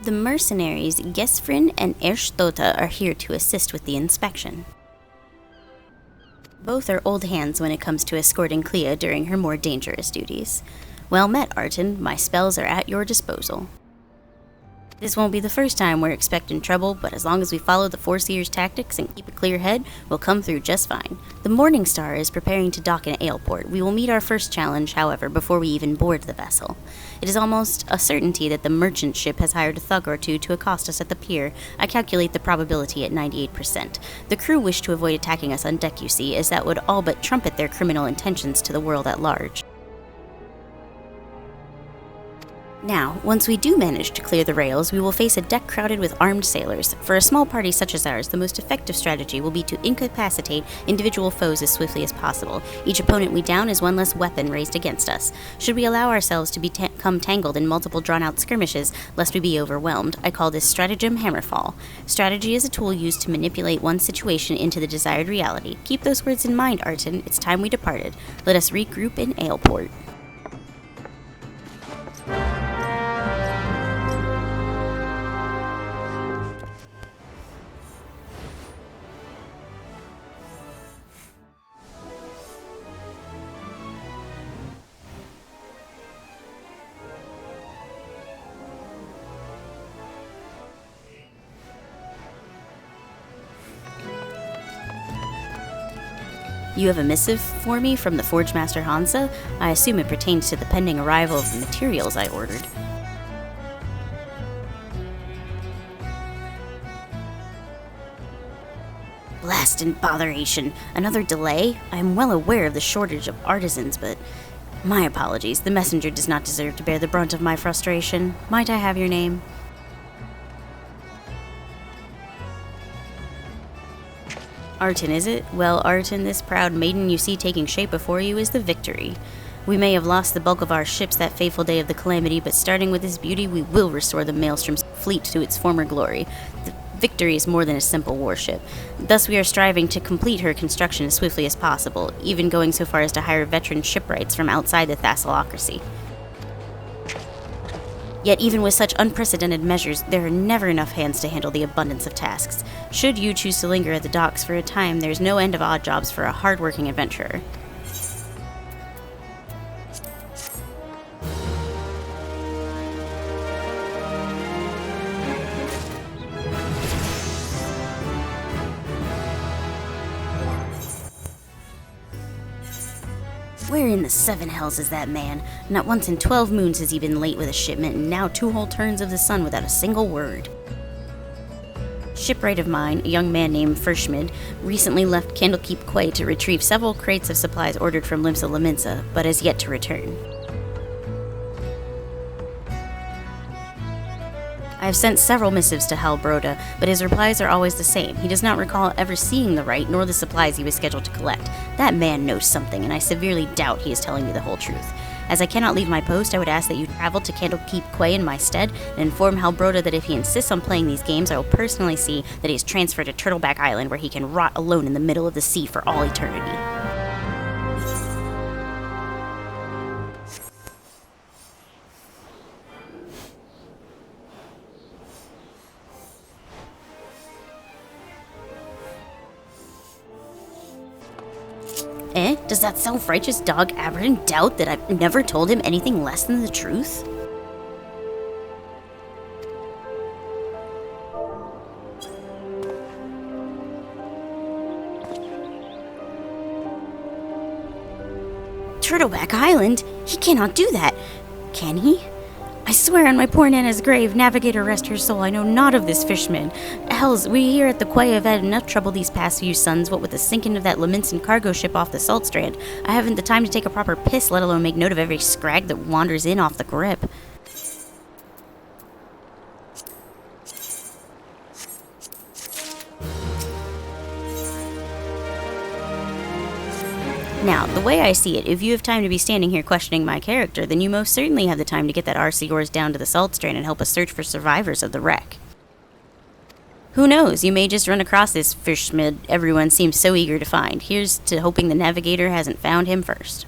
The mercenaries Gesfrin and Erstota are here to assist with the inspection. Both are old hands when it comes to escorting Clea during her more dangerous duties. Well met, Arton. My spells are at your disposal. This won't be the first time we're expecting trouble, but as long as we follow the Foreseer's tactics and keep a clear head, we'll come through just fine. The Morning Star is preparing to dock in Aleport. We will meet our first challenge, however, before we even board the vessel. It is almost a certainty that the merchant ship has hired a thug or two to accost us at the pier. I calculate the probability at 98%. The crew wish to avoid attacking us on deck, you see, as that would all but trumpet their criminal intentions to the world at large. Now, once we do manage to clear the rails, we will face a deck crowded with armed sailors. For a small party such as ours, the most effective strategy will be to incapacitate individual foes as swiftly as possible. Each opponent we down is one less weapon raised against us. Should we allow ourselves to become tangled in multiple drawn-out skirmishes, lest we be overwhelmed, I call this stratagem hammerfall. Strategy is a tool used to manipulate one situation into the desired reality. Keep those words in mind, Arton. It's time we departed. Let us regroup in Aleport. You have a missive for me from the Forge Master Hansa? I assume it pertains to the pending arrival of the materials I ordered. Blast and botheration. Another delay? I am well aware of the shortage of artisans, but... My apologies. The messenger does not deserve to bear the brunt of my frustration. Might I have your name? Arton, is it? Well, Arton, this proud maiden you see taking shape before you is the Victory. We may have lost the bulk of our ships that fateful day of the calamity, but starting with this beauty, we will restore the Maelstrom's fleet to its former glory. The Victory is more than a simple warship. Thus, we are striving to complete her construction as swiftly as possible, even going so far as to hire veteran shipwrights from outside the Thassalocracy. Yet even with such unprecedented measures, there are never enough hands to handle the abundance of tasks. Should you choose to linger at the docks for a time, there's no end of odd jobs for a hard-working adventurer. Where in the seven hells is that man? Not once in 12 moons has he been late with a shipment, and now 2 whole turns of the sun without a single word. Shipwright of mine, a young man named Fershmid, recently left Candlekeep Quay to retrieve several crates of supplies ordered from Limsa Laminsa, but has yet to return. I have sent several missives to Halbroda, but his replies are always the same. He does not recall ever seeing the rite, nor the supplies he was scheduled to collect. That man knows something, and I severely doubt he is telling me the whole truth. As I cannot leave my post, I would ask that you travel to Candlekeep Quay in my stead, and inform Halbroda that if he insists on playing these games, I will personally see that he is transferred to Turtleback Island, where he can rot alone in the middle of the sea for all eternity. Does that self-righteous dog Aberton doubt that I've never told him anything less than the truth? Turtleback Island? He cannot do that. Can he? I swear on my poor Nana's grave, Navigator rest her soul, I know not of this fishman. Hells, we here at the quay have had enough trouble these past few suns, what with the sinking of that Laminsan cargo ship off the Salt Strand. I haven't the time to take a proper piss, let alone make note of every scrag that wanders in off the grip. Now, the way I see it, if you have time to be standing here questioning my character, then you most certainly have the time to get that RC yours down to the Salt Strand and help us search for survivors of the wreck. Who knows, you may just run across this Fishmid everyone seems so eager to find. Here's to hoping the Navigator hasn't found him first.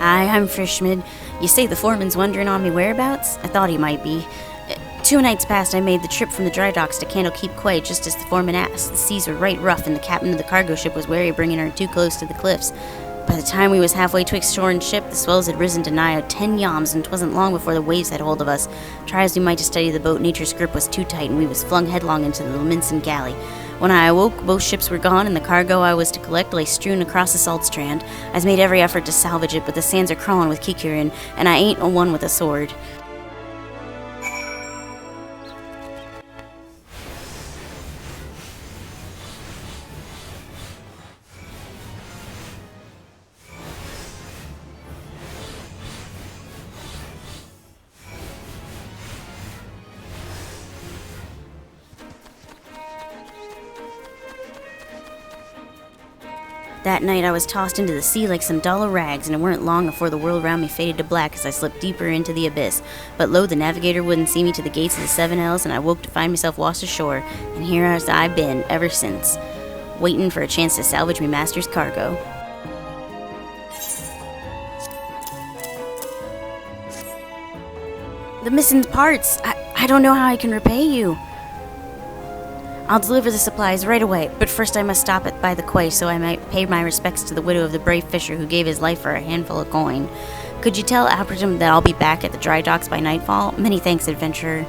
Hi, I'm Frishmid. You say the foreman's wondering on me whereabouts? I thought he might be. 2 nights past, I made the trip from the dry docks to Candlekeep Quay just as the foreman asked. The seas were right rough, and the captain of the cargo ship was wary of bringing her too close to the cliffs. By the time we was halfway twixt shore and ship, the swells had risen to nigh 10 yawms, and 'twasn't long before the waves had hold of us. Try as we might to steady the boat, nature's grip was too tight, and we was flung headlong into the Leminson galley. When I awoke, both ships were gone, and the cargo I was to collect lay strewn across the salt strand. I's made every effort to salvage it, but the sands are crawling with kikurin, and I ain't a one with a sword. That night I was tossed into the sea like some dull rags, and it weren't long before the world round me faded to black as I slipped deeper into the abyss. But lo, the navigator wouldn't see me to the gates of the 7 Hells, and I woke to find myself washed ashore, and here as I been ever since, waiting for a chance to salvage me master's cargo. The missing parts! I don't know how I can repay you. I'll deliver the supplies right away, but first I must stop by the quay so I might pay my respects to the widow of the brave fisher who gave his life for a handful of coin. Could you tell Albertum that I'll be back at the dry docks by nightfall? Many thanks, adventurer.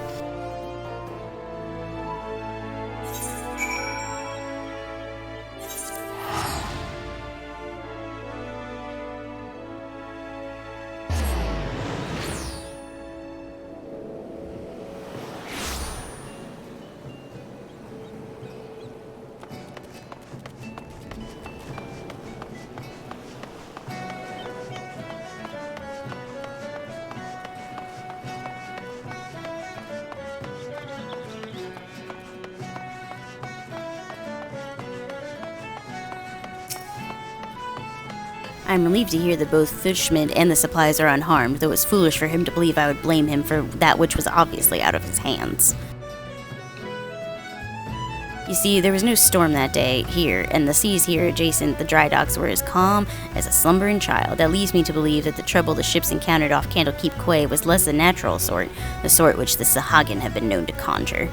I'm relieved to hear that both Frishmid and the supplies are unharmed, though it's foolish for him to believe I would blame him for that which was obviously out of his hands. You see, there was no storm that day here, and the seas here adjacent the dry docks were as calm as a slumbering child. That leads me to believe that the trouble the ships encountered off Candlekeep Quay was less the natural sort, the sort which the Sahagin have been known to conjure.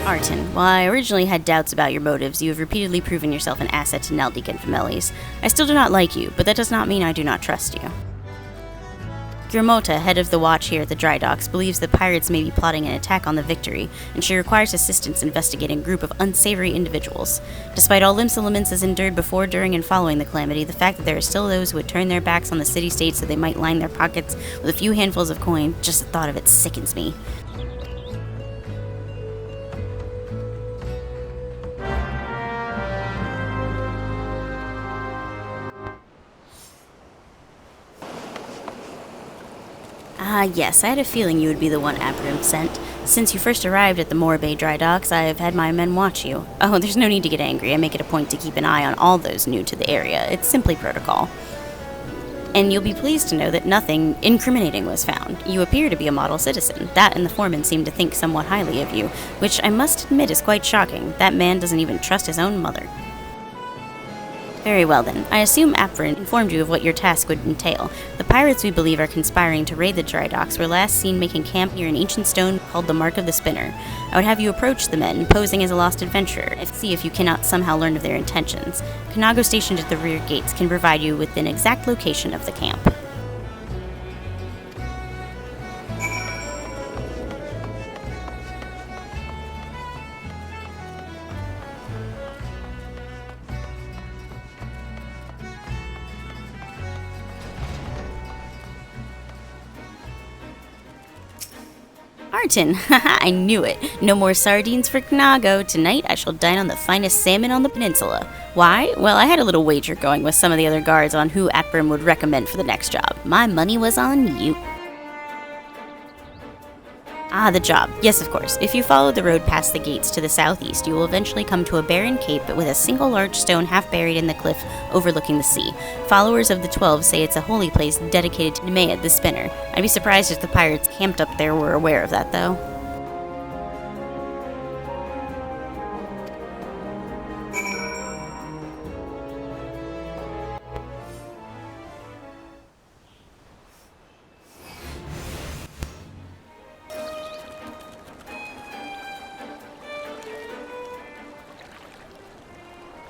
Artin, while I originally had doubts about your motives, you have repeatedly proven yourself an asset to Neldik and Femelis. I still do not like you, but that does not mean I do not trust you. Grimota, head of the watch here at the dry docks, believes the pirates may be plotting an attack on the Victory, and she requires assistance investigating a group of unsavory individuals. Despite all Limsa has endured before, during, and following the calamity, the fact that there are still those who would turn their backs on the city-state so they might line their pockets with a few handfuls of coin, just the thought of it sickens me. Yes, I had a feeling you would be the one Abram sent. Since you first arrived at the Moor Bay dry docks, I have had my men watch you. Oh, there's no need to get angry. I make it a point to keep an eye on all those new to the area. It's simply protocol. And you'll be pleased to know that nothing incriminating was found. You appear to be a model citizen. That and the foreman seem to think somewhat highly of you, which I must admit is quite shocking. That man doesn't even trust his own mother. Very well then. I assume Aprin informed you of what your task would entail. The pirates we believe are conspiring to raid the dry docks were last seen making camp near an ancient stone called the Mark of the Spinner. I would have you approach the men, posing as a lost adventurer, and see if you cannot somehow learn of their intentions. Kanago stationed at the rear gates can provide you with an exact location of the camp. Artin, haha, I knew it. No more sardines for Knago. Tonight I shall dine on the finest salmon on the peninsula. Why? Well, I had a little wager going with some of the other guards on who Atburn would recommend for the next job. My money was on you. Ah, the job. Yes, of course. If you follow the road past the gates to the southeast, you will eventually come to a barren cape with a single large stone half buried in the cliff overlooking the sea. Followers of the 12 say it's a holy place dedicated to Nemead the Spinner. I'd be surprised if the pirates camped up there were aware of that, though.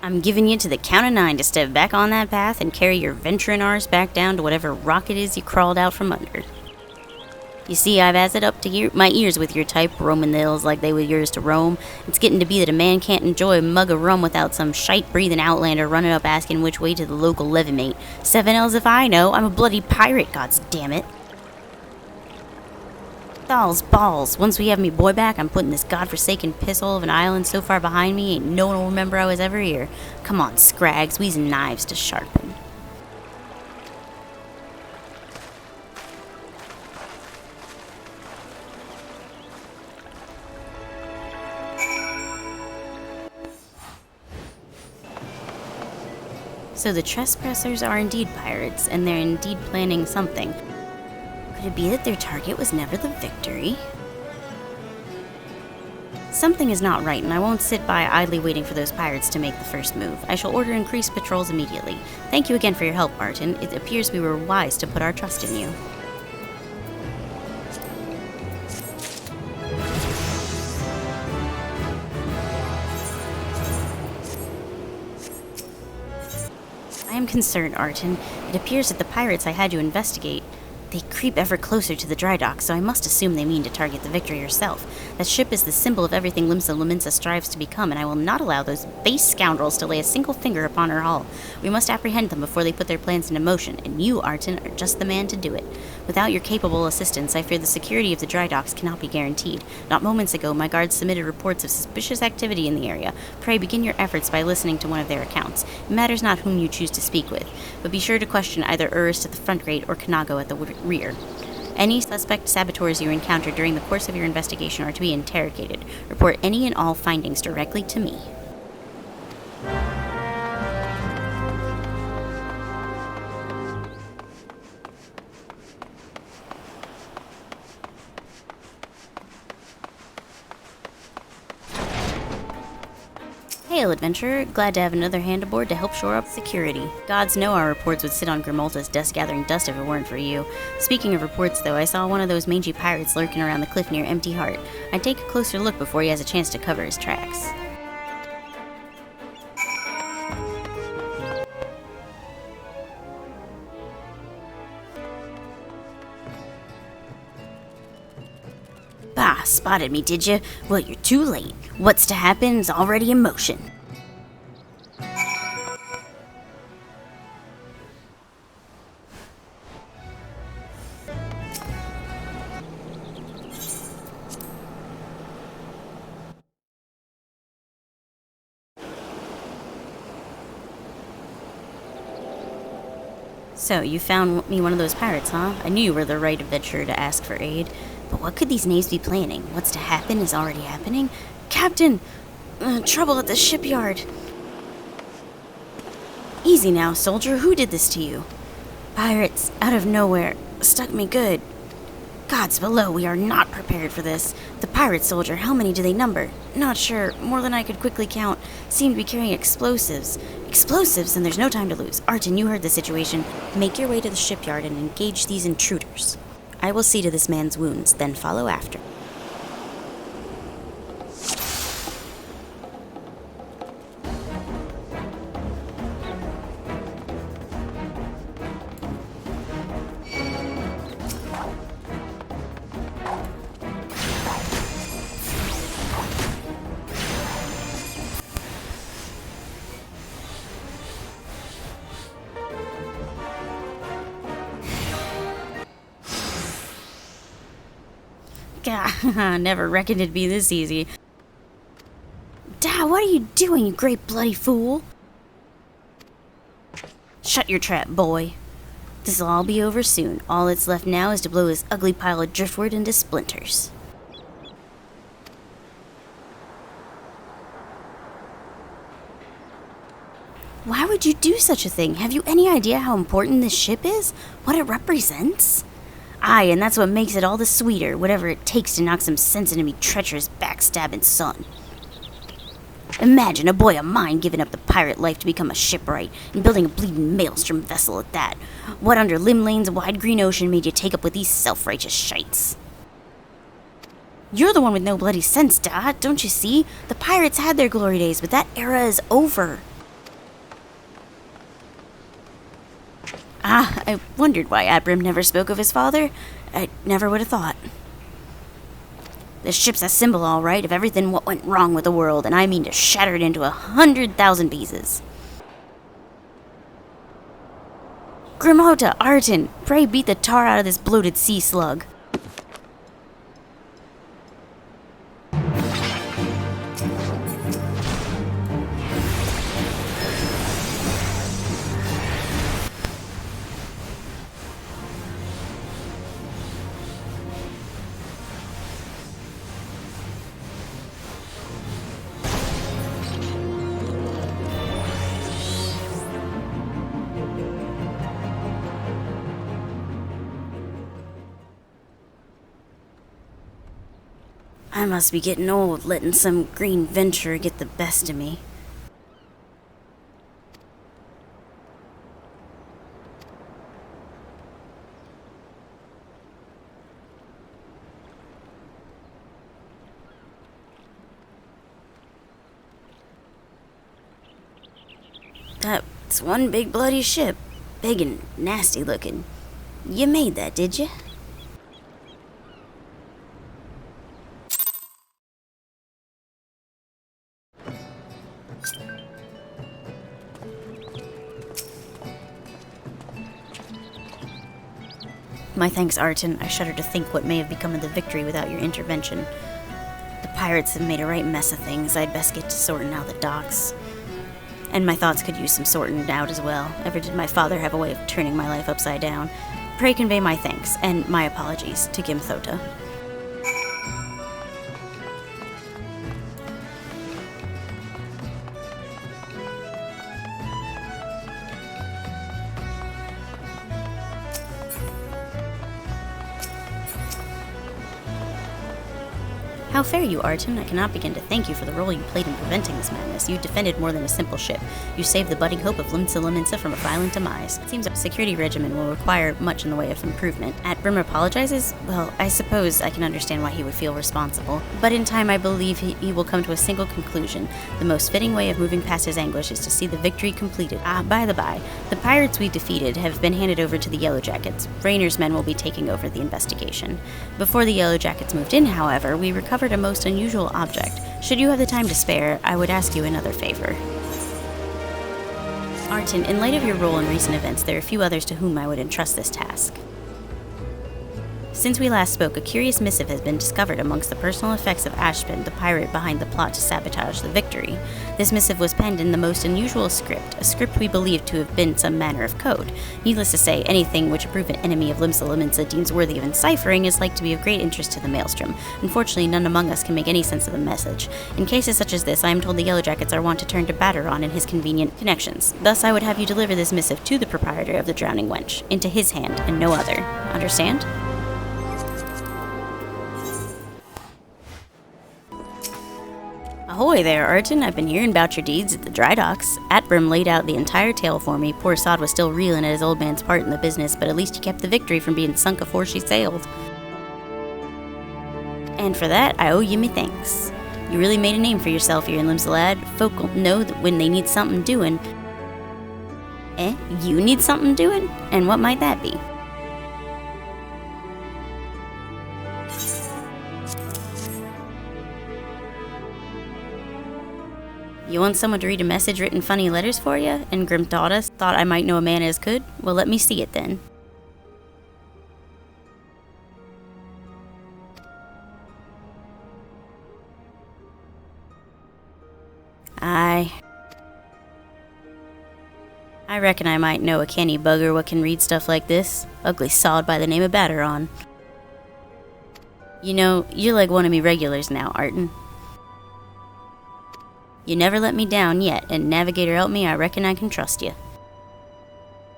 I'm giving you to the count of 9 to step back on that path and carry your venturing arse back down to whatever rock it is you crawled out from under. You see, I've assed up to my ears with your type, roaming the hills like they were yours to roam. It's getting to be that a man can't enjoy a mug of rum without some shite-breathing outlander running up asking which way to the local levee mate. 7 L's if I know. I'm a bloody pirate, goddamn. Dolls, balls. Once we have me boy back, I'm putting this godforsaken pisshole of an island so far behind me, ain't no one will remember I was ever here. Come on, scrags, we's knives to sharpen. So the trespassers are indeed pirates, and they're indeed planning something. Could it be that their target was never the Victory? Something is not right, and I won't sit by idly waiting for those pirates to make the first move. I shall order increased patrols immediately. Thank you again for your help, Martin. It appears we were wise to put our trust in you. I am concerned, Arton. It appears that the pirates I had you investigate, they creep ever closer to the dry dock, so I must assume they mean to target the Victory herself. That ship is the symbol of everything Limsa Lominsa strives to become, and I will not allow those base scoundrels to lay a single finger upon her hull. We must apprehend them before they put their plans into motion, and you, Arton, are just the man to do it. Without your capable assistance, I fear the security of the dry docks cannot be guaranteed. Not moments ago, my guards submitted reports of suspicious activity in the area. Pray begin your efforts by listening to one of their accounts. It matters not whom you choose to speak with, but be sure to question either Urus at the front grate or Kanago at the rear. Any suspect saboteurs you encounter during the course of your investigation are to be interrogated. Report any and all findings directly to me. Hail, adventurer. Glad to have another hand aboard to help shore up security. Gods know our reports would sit on Grimolta's desk gathering dust if it weren't for you. Speaking of reports, though, I saw one of those mangy pirates lurking around the cliff near Empty Heart. I'd take a closer look before he has a chance to cover his tracks. Bah, spotted me, did you? Well, you're too late. What's to happen is already in motion. So, you found me one of those pirates, huh? I knew you were the right adventurer to ask for aid. But what could these knaves be planning? What's to happen is already happening? Captain! Trouble at the shipyard! Easy now, soldier. Who did this to you? Pirates, out of nowhere. Stuck me good. Gods below, we are not prepared for this. The pirate soldier, how many do they number? Not sure. More than I could quickly count. Seem to be carrying explosives. Explosives? Then there's no time to lose. Arton, you heard the situation. Make your way to the shipyard and engage these intruders. I will see to this man's wounds, then follow after. Gah, never reckoned it'd be this easy. Dad, what are you doing, you great bloody fool? Shut your trap, boy. This'll all be over soon. All that's left now is to blow this ugly pile of driftwood into splinters. Why would you do such a thing? Have you any idea how important this ship is? What it represents? Aye, and that's what makes it all the sweeter, whatever it takes to knock some sense into me treacherous, backstabbing son. Imagine a boy of mine giving up the pirate life to become a shipwright, and building a bleeding maelstrom vessel at that. What under Limlane's wide green ocean made you take up with these self-righteous shites? You're the one with no bloody sense, Dad, don't you see? The pirates had their glory days, but that era is over. I wondered why Abram never spoke of his father. I never would have thought. This ship's a symbol, all right, of everything what went wrong with the world, and I mean to shatter it into 100,000 pieces. Grimota, Arton, pray beat the tar out of this bloated sea slug. I must be getting old, letting some green venture get the best of me. That's one big bloody ship. Big and nasty looking. You made that, did you? My thanks, Arton. I shudder to think what may have become of the Victory without your intervention. The pirates have made a right mess of things. I'd best get to sorting out the docks. And my thoughts could use some sorting out as well. Ever did my father have a way of turning my life upside down? Pray convey my thanks, and my apologies, to Gimthota. How fare you, Arton? I cannot begin to thank you for the role you played in preventing this madness. You defended more than a simple ship. You saved the budding hope of Limsa from a violent demise. It seems our security regimen will require much in the way of improvement. Brim apologizes? Well, I suppose I can understand why he would feel responsible. But in time, I believe he will come to a single conclusion. The most fitting way of moving past his anguish is to see the victory completed. By the by, the pirates we defeated have been handed over to the Yellow Jackets. Rayner's men will be taking over the investigation. Before the Yellow Jackets moved in, however, we recovered a most unusual object. Should you have the time to spare, I would ask you another favor. Arton, in light of your role in recent events, there are few others to whom I would entrust this task. Since we last spoke, a curious missive has been discovered amongst the personal effects of Ashbin, the pirate behind the plot to sabotage the Victory. This missive was penned in the most unusual script, a script we believe to have been some manner of code. Needless to say, anything which a proven enemy of Limsa deems worthy of enciphering is like to be of great interest to the Maelstrom. Unfortunately, none among us can make any sense of the message. In cases such as this, I am told the Yellow Jackets are wont to turn to Batteron and his convenient connections. Thus, I would have you deliver this missive to the proprietor of the Drowning Wench, into his hand and no other. Understand? Ahoy there, Arton. I've been hearing about your deeds at the dry docks. Atbrim laid out the entire tale for me. Poor Sod was still reeling at his old man's part in the business, but at least he kept the Victory from being sunk afore she sailed. And for that, I owe you me thanks. You really made a name for yourself here in Limsalad. Folk will know that when they need something doing. You need something doing? And what might that be? You want someone to read a message written funny letters for you? And Grimthota thought I might know a man as could? Well, let me see it then. I reckon I might know a canny bugger what can read stuff like this. Ugly sod by the name of Batteron. You know, you're like one of me regulars now, Arton. You never let me down yet, and Navigator help me, I reckon I can trust you.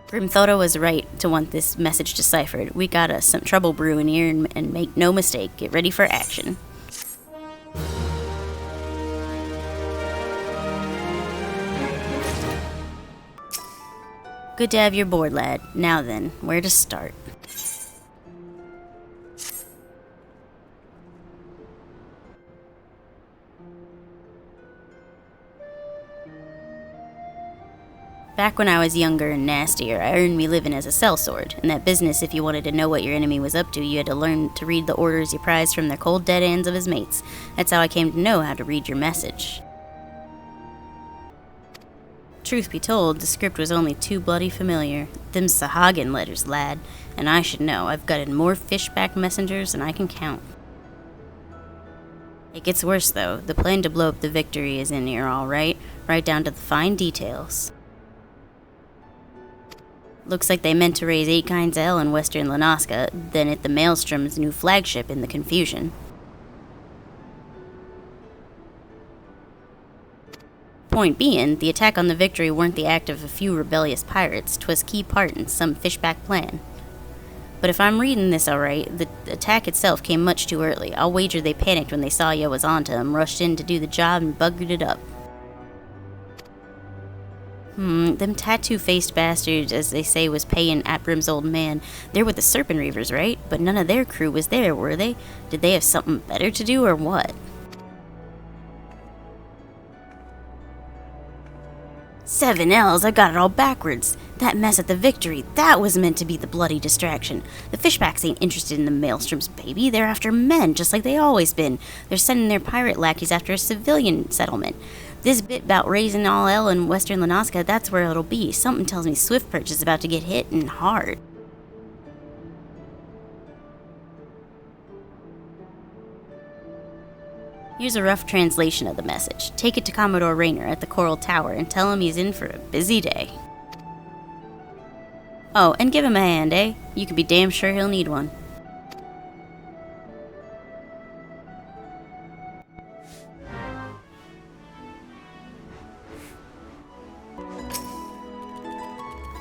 Grimthota was right to want this message deciphered. We got us some trouble brewing here, and make no mistake, get ready for action. Good to have you aboard, lad. Now then, where to start? Back when I was younger and nastier, I earned me living as a sellsword. In that business, if you wanted to know what your enemy was up to, you had to learn to read the orders you prized from the cold dead hands of his mates. That's how I came to know how to read your message. Truth be told, the script was only too bloody familiar. Them Sahagin letters, lad. And I should know, I've gutted more fishback messengers than I can count. It gets worse, though. The plan to blow up the Victory is in here, all right down to the fine details. Looks like they meant to raise 8 kinds of hell in western Lanaska, then hit the Maelstrom's new flagship in the confusion. Point being, the attack on the Victory weren't the act of a few rebellious pirates, 'twas key part in some fishback plan. But if I'm reading this alright, the attack itself came much too early. I'll wager they panicked when they saw ya was onto them, rushed in to do the job, and buggered it up. Them tattoo-faced bastards, as they say, was paying Aprim's old man. They're with the Serpent Reavers, right? But none of their crew was there, were they? Did they have something better to do, or what? Seven L's, I got it all backwards. That mess at the Victory, that was meant to be the bloody distraction. The fishbacks ain't interested in the Maelstrom's baby. They're after men, just like they always been. They're sending their pirate lackeys after a civilian settlement. This bit about raising all hell in western Lanaska, that's where it'll be. Something tells me Swiftperch is about to get hit and hard. Here's a rough translation of the message. Take it to Commodore Rayner at the Coral Tower and tell him he's in for a busy day. Oh, and give him a hand, eh? You can be damn sure he'll need one.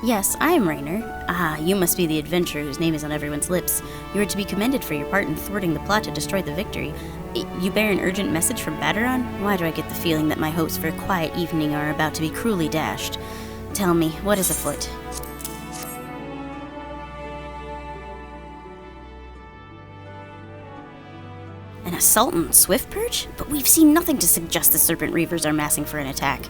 Yes, I am Rayner. Ah, you must be the adventurer whose name is on everyone's lips. You are to be commended for your part in thwarting the plot to destroy the Victory. You bear an urgent message from Baderon? Why do I get the feeling that my hopes for a quiet evening are about to be cruelly dashed? Tell me, what is afoot? An assault on Swiftperch? But we've seen nothing to suggest the Serpent Reavers are massing for an attack.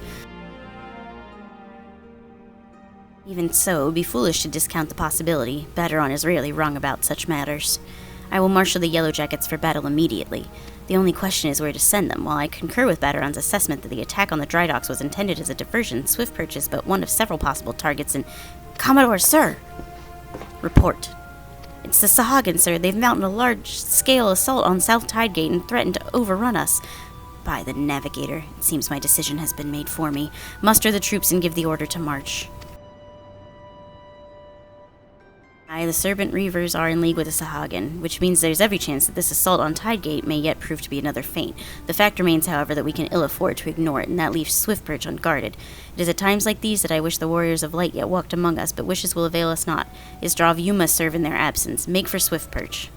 Even so, it would be foolish to discount the possibility. Baderon is rarely wrong about such matters. I will marshal the Yellow Jackets for battle immediately. The only question is where to send them. While I concur with Baderon's assessment that the attack on the dry docks was intended as a diversion, Swiftperch is but one of several possible targets and... Commodore, sir! Report. It's the Sahagin, sir. They've mounted a large-scale assault on South Tidegate and threatened to overrun us. By the Navigator, it seems my decision has been made for me. Muster the troops and give the order to march. The Serpent Reavers are in league with the Sahagin, which means there's every chance that this assault on Tidegate may yet prove to be another feint. The fact remains, however, that we can ill afford to ignore it, and that leaves Swiftperch unguarded. It is at times like these that I wish the warriors of light yet walked among us, but wishes will avail us not. Isdrav, you must serve in their absence. Make for Swiftperch.